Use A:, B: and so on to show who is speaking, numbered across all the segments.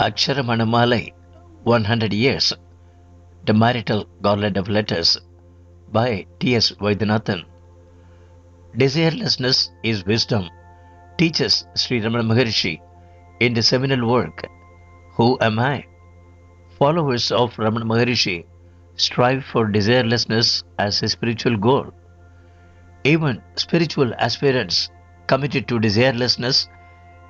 A: Aksharamanammalai, 100 Years, The Marital Garland of Letters by T.S. Vaidyanathan. Desirelessness is wisdom, teaches Sri Ramana Maharishi in the seminal work, Who Am I? Followers of Ramana Maharishi strive for desirelessness as a spiritual goal. Even spiritual aspirants committed to desirelessness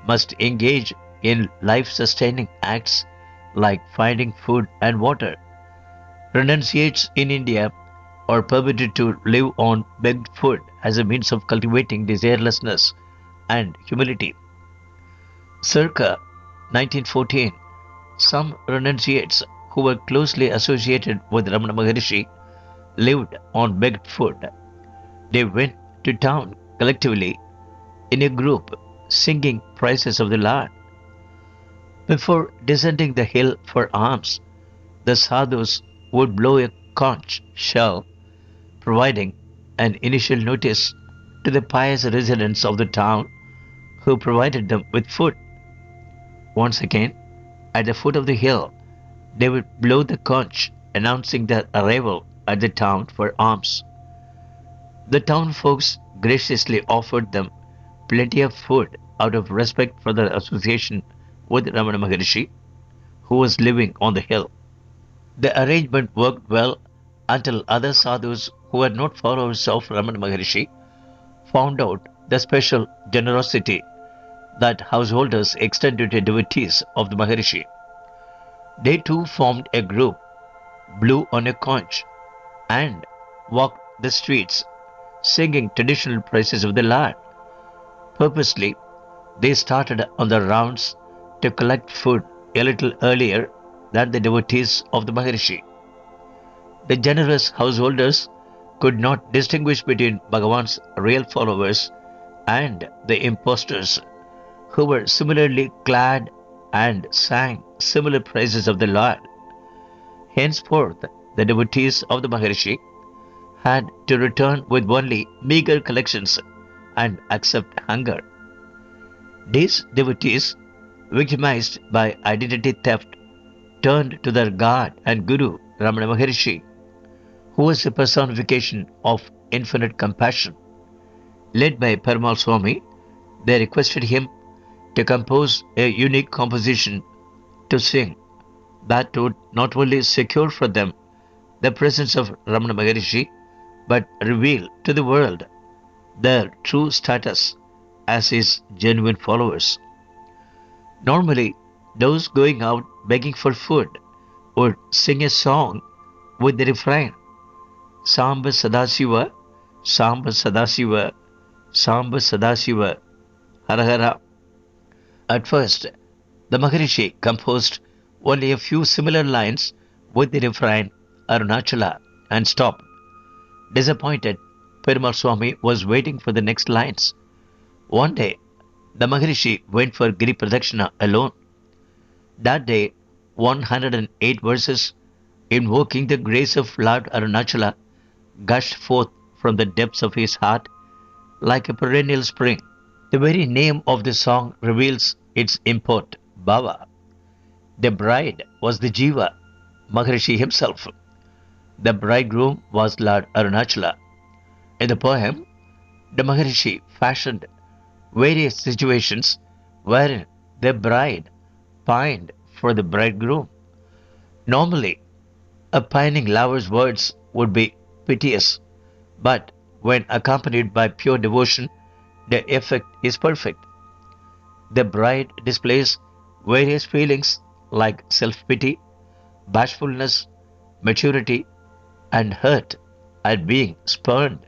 A: must engage in life sustaining acts like finding food and water. Renunciates in India are permitted to live on begged food as a means of cultivating desirelessness and humility. Circa 1914, some renunciates who were closely associated with Ramana Maharishi lived on begged food. They went to town collectively in a group singing praises of the Lord. Before descending the hill for alms, the sadhus would blow a conch shell, providing an initial notice to the pious residents of the town who provided them with food. Once again, at the foot of the hill, they would blow the conch, announcing their arrival at the town for alms. The town folks graciously offered them plenty of food out of respect for their association with Ramana Maharishi, who was living on the hill. The arrangement worked well until other sadhus who were not followers of Ramana Maharishi found out the special generosity that householders extended to devotees of the Maharishi. They too formed a group, blew on a conch, and walked the streets singing traditional praises of the Lord. Purposely, they started on the rounds to collect food a little earlier than the devotees of the Maharishi. The generous householders could not distinguish between Bhagavan's real followers and the impostors who were similarly clad and sang similar praises of the Lord. Henceforth, the devotees of the Maharishi had to return with only meager collections and accept hunger. These devotees, victimized by identity theft, turned to their God and Guru Ramana Maharishi, who was a personification of infinite compassion. Led by Perumal Swami, they requested him to compose a unique composition to sing that would not only secure for them the presence of Ramana Maharishi but reveal to the world their true status as his genuine followers. Normally, those going out begging for food would sing a song with the refrain Samba Sadasiva, Samba Sadasiva, Samba Sadasiva, Hara Hara. At first, the Maharishi composed only a few similar lines with the refrain Arunachala and stopped. Disappointed, Perumal Swami was waiting for the next lines. One day, the Maharishi went for Giri Pradakshina alone. That day, 108 verses invoking the grace of Lord Arunachala gushed forth from the depths of his heart like a perennial spring. The very name of the song reveals its import, Bhava. The bride was the Jiva, Maharishi himself. The bridegroom was Lord Arunachala. In the poem, the Maharishi fashioned various situations wherein the bride pined for the bridegroom. Normally, a pining lover's words would be piteous, but when accompanied by pure devotion, the effect is perfect. The bride displays various feelings like self pity, bashfulness, maturity, and hurt at being spurned.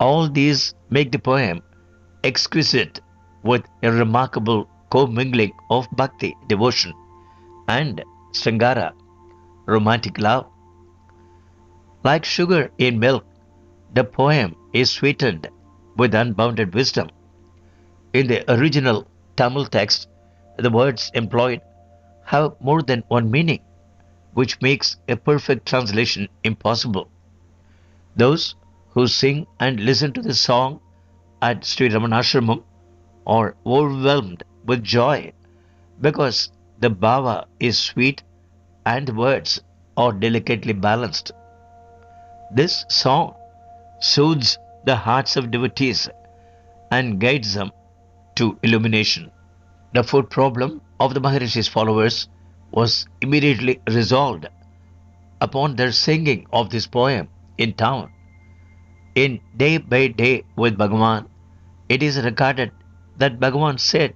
A: All these make the poem exquisite with a remarkable commingling of bhakti, devotion, and sringara, romantic love. Like sugar in milk, the poem is sweetened with unbounded wisdom. In the original Tamil text, the words employed have more than one meaning, which makes a perfect translation impossible. Those who sing and listen to the song at Sri Ramanashramam are overwhelmed with joy because the bhava is sweet and the words are delicately balanced. This song soothes the hearts of devotees and guides them to illumination. The food problem of the Maharishi's followers was immediately resolved upon their singing of this poem in town. In Day by Day with Bhagavan, it is recorded that Bhagavan said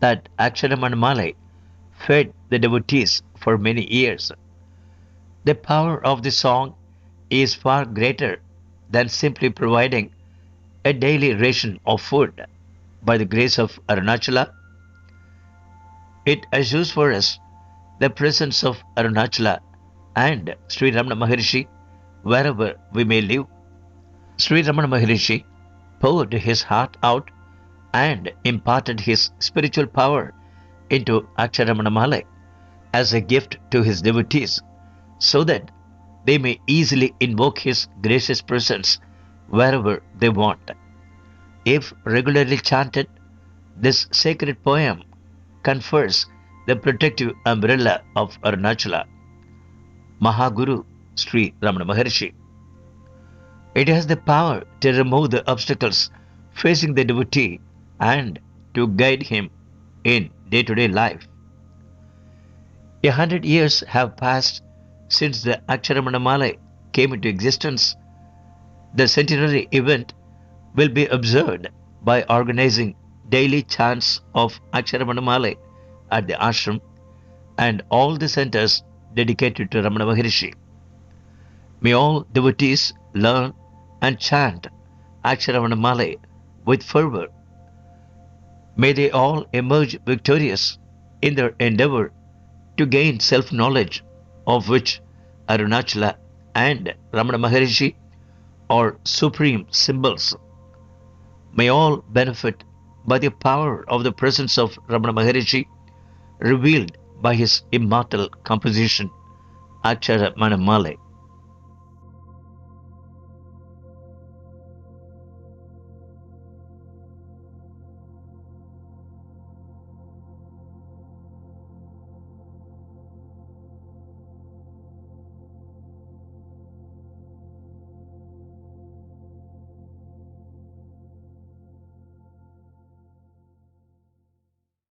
A: that Aksharamanmalai fed the devotees for many years. The power of the song is far greater than simply providing a daily ration of food. By the grace of Arunachala, it assures for us the presence of Arunachala and Sri Ramana Maharishi wherever we may live. Sri Ramana Maharishi poured his heart out and imparted his spiritual power into Aksharamanamala as a gift to his devotees so that they may easily invoke his gracious presence wherever they want. If regularly chanted, this sacred poem confers the protective umbrella of Arunachala, Mahaguru Sri Ramana Maharshi. It has the power to remove the obstacles facing the devotee and to guide him in day-to-day life. 100 years have passed since the Aksharamanamala came into existence. The centenary event will be observed by organizing daily chants of Aksharamanamala at the ashram and all the centers dedicated to Ramana Maharishi. May all devotees learn and chant Aksharamanamala with fervor. May they all emerge victorious in their endeavor to gain self-knowledge, of which Arunachala and Ramana Maharishi are supreme symbols. May all benefit by the power of the presence of Ramana Maharishi revealed by his immortal composition Aksharamanamala.